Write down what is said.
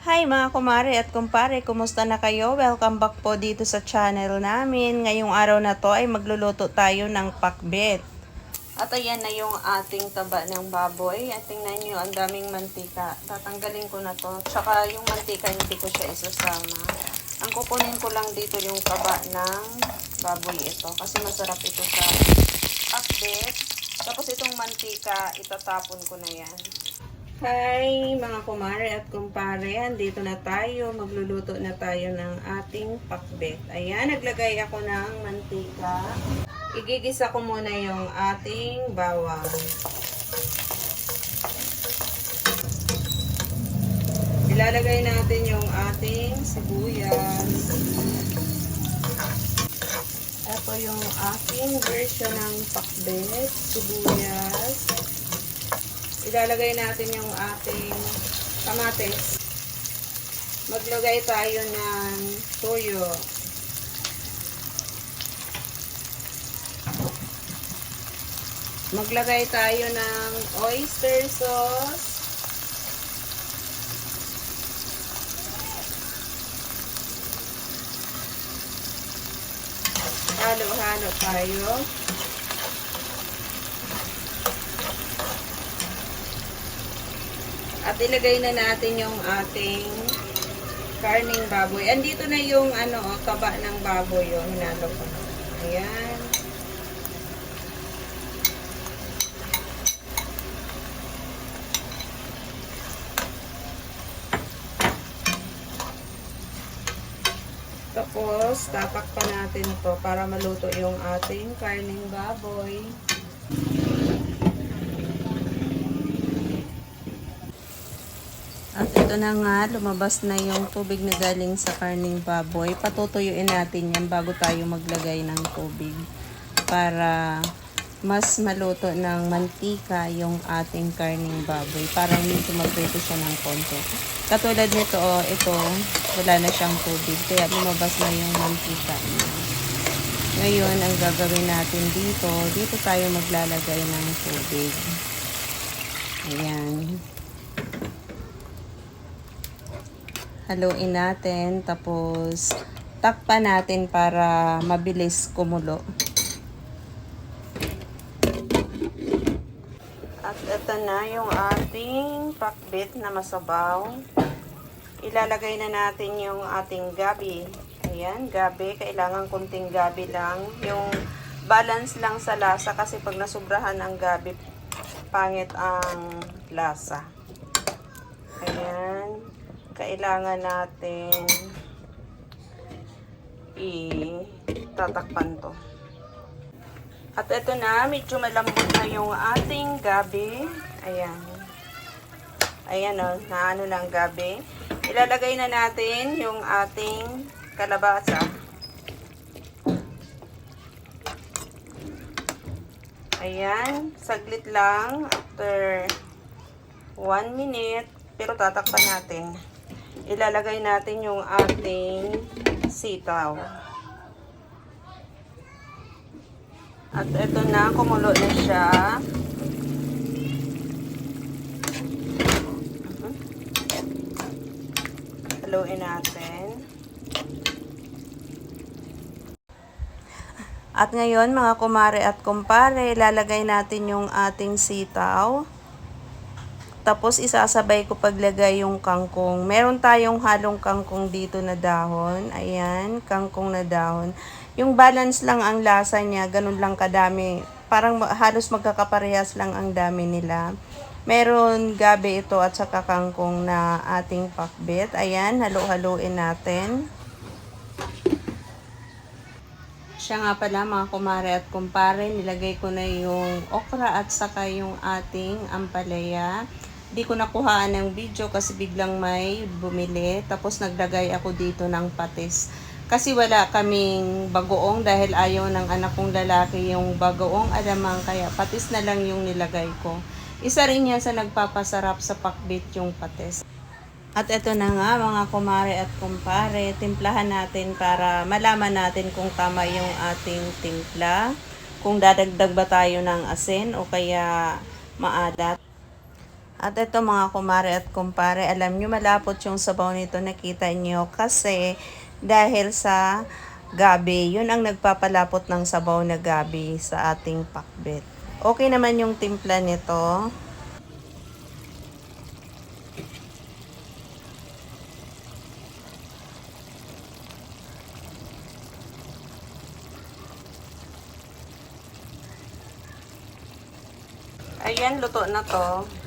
Hi mga kumare at kumpare, kumusta na kayo? Welcome back po dito sa channel namin. Ngayong araw na to ay magluluto tayo ng pakbet. At ayan na yung ating taba ng baboy. At tingnan nyo, ang daming mantika. Tatanggalin ko na to. Tsaka yung mantika hindi ko siya isusama. Ang kukunin ko lang dito yung taba ng baboy ito. Kasi masarap ito sa pakbet. Tapos itong mantika, itatapon ko na yan. Hi mga kumare at kumpare, andito na tayo, magluluto na tayo ng ating pakbet. Ayan, naglagay ako ng mantika. Igigisa ko muna yung ating bawang. Ilalagay natin yung ating sibuyas. Ito yung ating version ng pakbet, sibuyas. Ilalagay natin yung ating kamatis. Maglagay tayo ng toyo. Maglagay tayo ng oyster sauce. Halo-halo tayo. At ilagay na natin yung ating karning baboy. Andito na yung taba ng baboy yung hinalo ko. Ayan. Tapos, tatakpan natin to para maluto yung ating karning baboy. At ito na nga, lumabas na yung tubig na galing sa karning baboy. Patutuyuin natin yan bago tayo maglagay ng tubig para mas maluto ng mantika yung ating karning baboy. Para hindi maprito siya ng konti. Katulad nito, ito, wala na siyang tubig. Kaya lumabas na yung mantika niya. Ngayon, ang gagawin natin dito tayo maglalagay ng tubig. Ayan. Haluin natin, tapos takpan natin para mabilis kumulo. At ito na yung ating pakbet na masabaw. Ilalagay na natin yung ating gabi. Ayan, gabi. Kailangan kunting gabi lang. Yung balance lang sa lasa kasi pag nasubrahan ang gabi, pangit ang lasa. Ayan. Kailangan natin tatakpan to. At ito na, medyo malambot na yung ating gabi. Ayan. Ayan o, naano lang gabi. Ilalagay na natin yung ating kalabasa. Ayan, saglit lang. After 1 minute, pero tatakpan natin. Ilalagay natin yung ating sitaw. At ito na, kumulo na siya. Haluin natin. At ngayon, mga kumare at kumpare, ilalagay natin yung ating sitaw. Tapos isasabay ko paglagay yung kangkong. Meron tayong halong kangkong dito na dahon. Ayan, kangkong na dahon. Yung balance lang ang lasa niya, ganun lang kadami. Parang halos magkakaparehas lang ang dami nila. Meron gabi ito at saka kangkong na ating pakbet. Ayan, halo-haloin natin. Siya nga pala mga kumare at kumpare, nilagay ko na yung okra at saka yung ating ampalaya. Di ko nakuhaan ng video kasi biglang may bumili. Tapos naglagay ako dito ng patis. Kasi wala kaming bagoong dahil ayaw ng anak kong lalaki yung bagoong alamang. Kaya patis na lang yung nilagay ko. Isa rin yan sa nagpapasarap sa pakbet yung patis. At ito na nga mga kumare at kumpare, timplahan natin para malaman natin kung tama yung ating timpla. Kung dadagdag ba tayo ng asin o kaya maalat. At ito mga kumare at kumpare, alam nyo malapot yung sabaw nito, nakita nyo, kasi dahil sa gabi, yun ang nagpapalapot ng sabaw na gabi sa ating pakbet. Okay naman yung timpla nito. Ayan, luto na to.